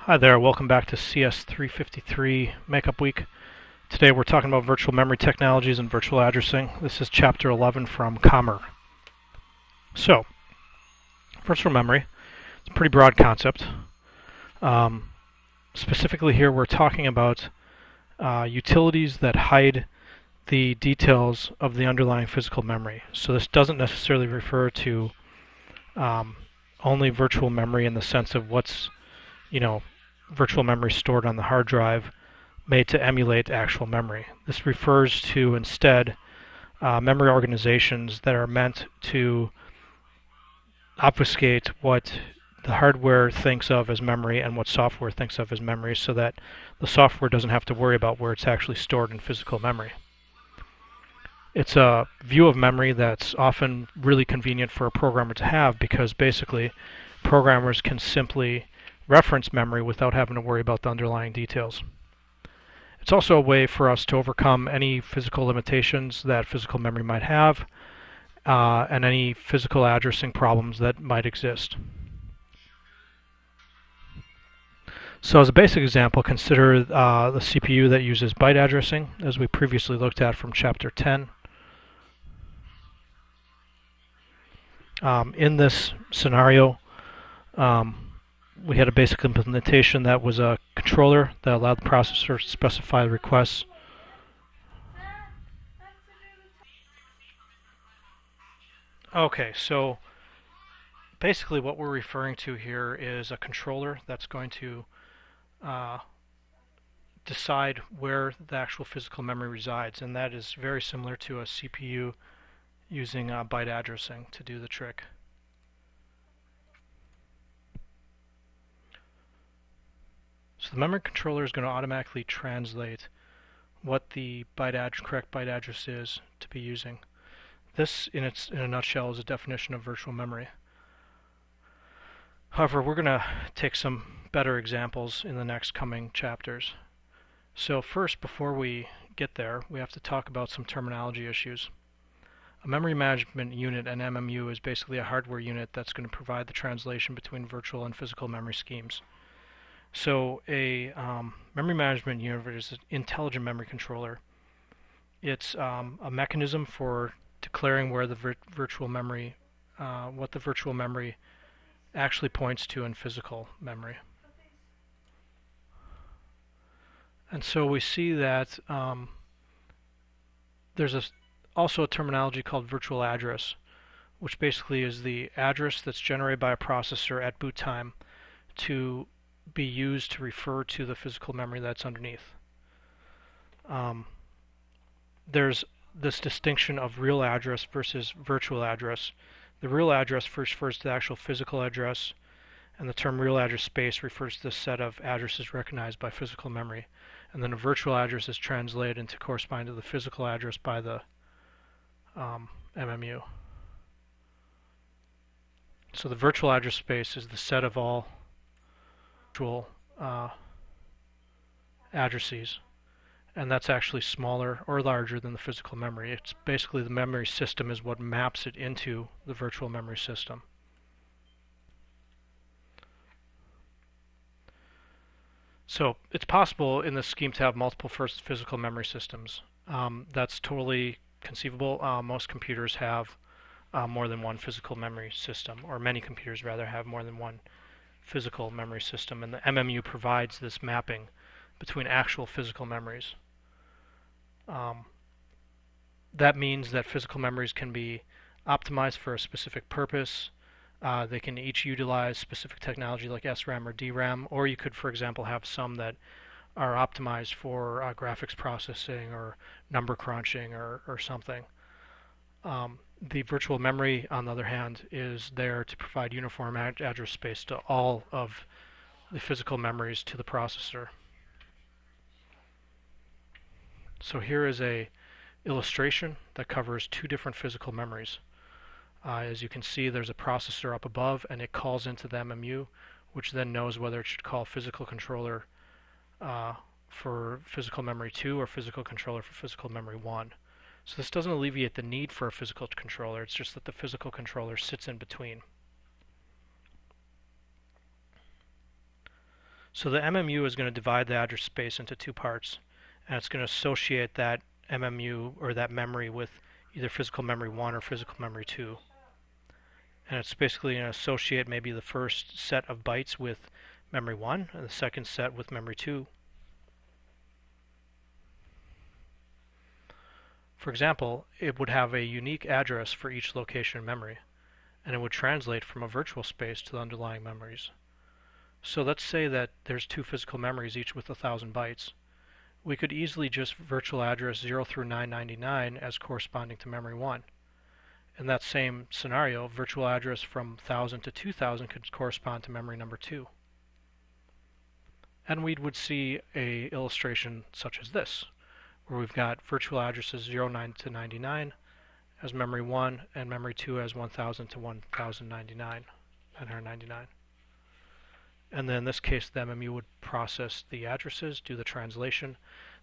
Hi there, welcome back to CS353 Makeup Week. Today we're talking about virtual memory technologies and virtual addressing. This is chapter 11 from Commer. So, virtual memory, it's a pretty broad concept. Specifically here we're talking about utilities that hide the details of the underlying physical memory. So this doesn't necessarily refer to only virtual memory in the sense of what's, virtual memory stored on the hard drive made to emulate actual memory. This refers to instead memory organizations that are meant to obfuscate what the hardware thinks of as memory and what software thinks of as memory so that the software doesn't have to worry about where it's actually stored in physical memory. It's a view of memory that's often really convenient for a programmer to have because basically programmers can simply reference memory without having to worry about the underlying details. It's also a way for us to overcome any physical limitations that physical memory might have and any physical addressing problems that might exist. So as a basic example, consider the CPU that uses byte addressing, as we previously looked at from Chapter 10. In this scenario, we had a basic implementation that was a controller that allowed the processor to specify the requests. Okay, so basically what we're referring to here is a controller that's going to decide where the actual physical memory resides, and that is very similar to a CPU using byte addressing to do the trick. So the memory controller is going to automatically translate what the correct byte address is to be using. This, in a nutshell, is a definition of virtual memory. However, we're going to take some better examples in the next coming chapters. So first, before we get there, we have to talk about some terminology issues. A memory management unit, an MMU, is basically a hardware unit that's going to provide the translation between virtual and physical memory schemes. So a memory management unit is an intelligent memory controller. It's a mechanism for declaring where the virtual memory, what the virtual memory actually points to in physical memory. And so we see that there's also a terminology called virtual address, which basically is the address that's generated by a processor at boot time to be used to refer to the physical memory that's underneath. There's this distinction of real address versus virtual address. The real address first refers to the actual physical address, and the term real address space refers to the set of addresses recognized by physical memory. And then a virtual address is translated into corresponding to the physical address by the MMU. So the virtual address space is the set of all virtual addresses, and that's actually smaller or larger than the physical memory. It's basically the memory system is what maps it into the virtual memory system. So it's possible in this scheme to have multiple physical memory systems. That's totally conceivable. Most computers have more than one physical memory system, or many computers rather have more than one physical memory system, and the MMU provides this mapping between actual physical memories. That means that physical memories can be optimized for a specific purpose. They can each utilize specific technology like SRAM or DRAM, or you could, for example, have some that are optimized for graphics processing or number crunching or something. The virtual memory, on the other hand, is there to provide uniform address space to all of the physical memories to the processor. So here is a illustration that covers two different physical memories. As you can see, there's a processor up above, and it calls into the MMU, which then knows whether it should call physical controller for physical memory 2 or physical controller for physical memory 1. So this doesn't alleviate the need for a physical controller, it's just that the physical controller sits in between. So the MMU is going to divide the address space into two parts, and it's going to associate that MMU or that memory with either physical memory 1 or physical memory 2. And it's basically going to associate maybe the first set of bytes with memory 1 and the second set with memory 2. For example, it would have a unique address for each location in memory, and it would translate from a virtual space to the underlying memories. So let's say that there's two physical memories, each with 1,000 bytes. We could easily just virtual address 0 through 999 as corresponding to memory 1. In that same scenario, virtual address from 1,000 to 2,000 could correspond to memory number 2. And we would see an illustration such as this, where we've got virtual addresses 09 to 99 as memory 1 and memory 2 as 1000 to 1099. And then in this case, the MMU would process the addresses, do the translation.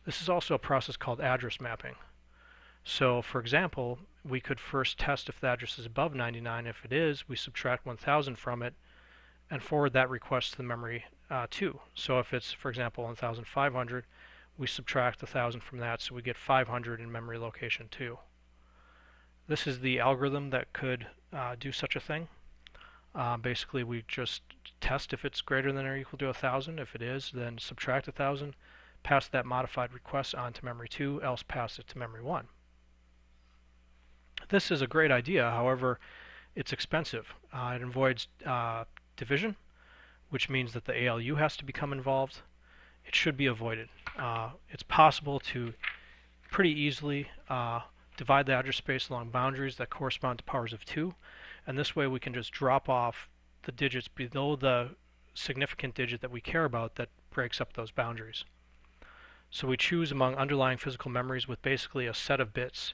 This is also a process called address mapping. So for example, we could first test if the address is above 99. If it is, we subtract 1000 from it and forward that request to the memory 2. So if it's, for example, 1500, we subtract 1000 from that, so we get 500 in memory location 2. This is the algorithm that could do such a thing. Basically, we just test if it's greater than or equal to 1000. If it is, then subtract 1000, pass that modified request on to memory 2, else pass it to memory 1. This is a great idea, however, it's expensive. It avoids division, which means that the ALU has to become involved. It should be avoided. It's possible to pretty easily divide the address space along boundaries that correspond to powers of 2, and this way we can just drop off the digits below the significant digit that we care about that breaks up those boundaries. So we choose among underlying physical memories with basically a set of bits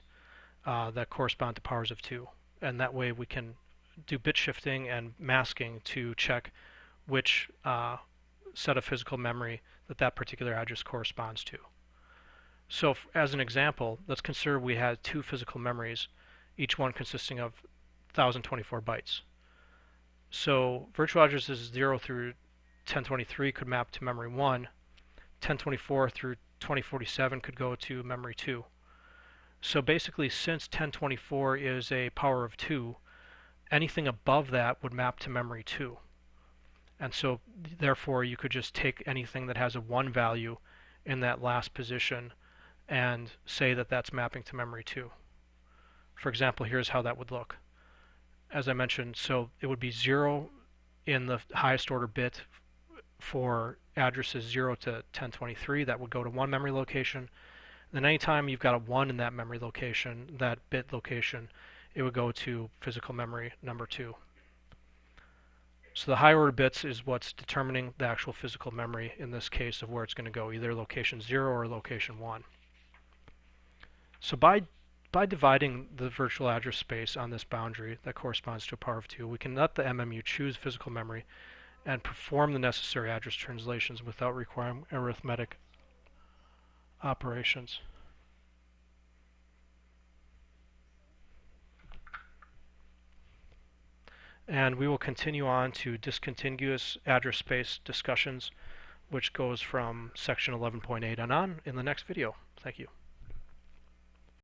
that correspond to powers of 2, and that way we can do bit shifting and masking to check which set of physical memory that particular address corresponds to. So as an example, let's consider we had two physical memories, each one consisting of 1024 bytes. So virtual addresses 0 through 1023 could map to memory 1, 1024 through 2047 could go to memory 2. So basically, since 1024 is a power of 2, anything above that would map to memory 2. And so therefore you could just take anything that has a 1 value in that last position and say that that's mapping to memory 2. For example, here's how that would look. As I mentioned, so it would be 0 in the highest order bit for addresses 0 to 1023. That would go to one memory location. Then anytime you've got a 1 in that memory location, that bit location, it would go to physical memory number 2. So the higher order bits is what's determining the actual physical memory in this case of where it's going to go, either location 0 or location 1. So by dividing the virtual address space on this boundary that corresponds to a power of 2, we can let the MMU choose physical memory and perform the necessary address translations without requiring arithmetic operations. And we will continue on to discontinuous address space discussions, which goes from section 11.8 and on in the next video. Thank you.